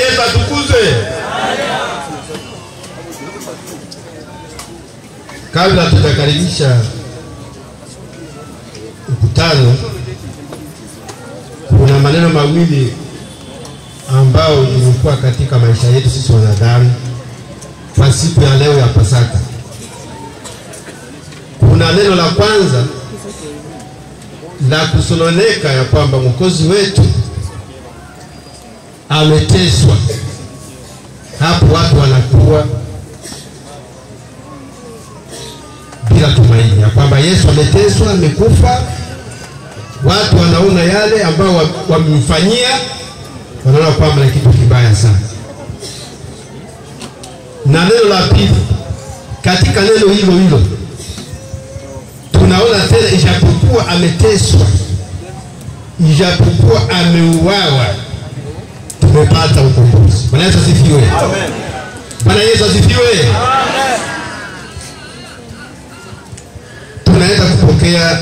Yesu atukuzwe. Kabla tutakaribisha mkutano, kuna maneno mawili ambao yalikuwa katika maisha yetu sisi wanadamu kwa siku ya leo ya Pasaka. Kuna neno la kwanza la kusononeka ya kwamba Mwokozi wetu ameteswa. Hapo watu wanakuwa bila tumaini ya kwamba Yesu ameteswa, amekufa. Watu wanaona yale ambao wamemfanyia, wanaona kwamba ni kitu kibaya sana. Na neno la pili, katika neno hilo hilo tunaona tena, ijapokuwa ameteswa, ijapokuwa ameuawa, tumepata ukombozi. Bwana Yesu asifiwe. Amen. Bwana Yesu asifiwe. Amen. Tunaenda kupokea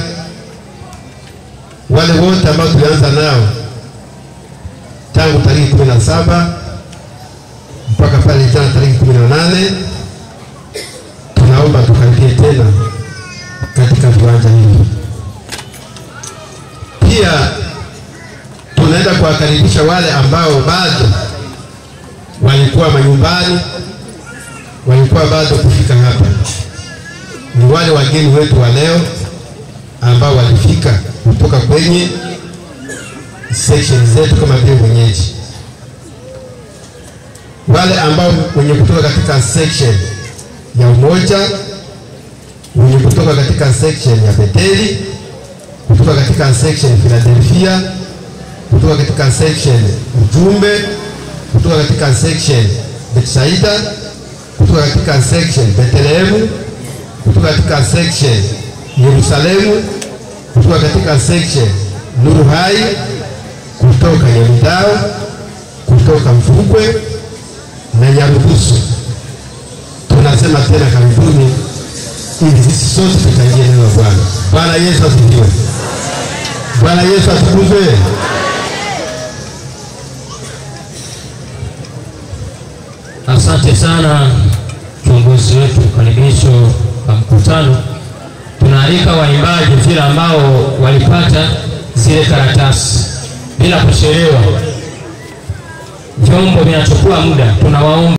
wale wote ambao tulianza nao tangu tarehe 17 mpaka pale jana tarehe 18. Tunaomba tukaribie tena katika viwanja hivi. Pia tunaenda kuwakaribisha wale ambao bado walikuwa manyumbani, walikuwa bado kufika hapa. Ni wale wageni wetu wa leo ambao walifika kutoka kwenye section zetu kama vile wenyeji. Wale ambao wenye kutoka katika section ya Umoja, wenye kutoka katika section ya Betheli, kutoka katika section Philadelphia, kutoka katika section Ujumbe, kutoka katika section Betsaida, kutoka katika section Bethlehem, kutoka katika section Yerusalemu, kutoka katika section Nuru Hai, kutoka Nyamidao, kutoka Mfukwe na Nyarugusu. Tunasema tena karibuni, ili sisi sote tutangie neno la Bwana. Bwana Yesu asifiwe. Bwana Yesu atukuzwe. Asante sana kiongozi wetu karibisho wa mkutano. Tunaalika waimbaji vile ambao walipata zile karatasi bila kuchelewa. Vyombo vinachukua muda, tunawaomba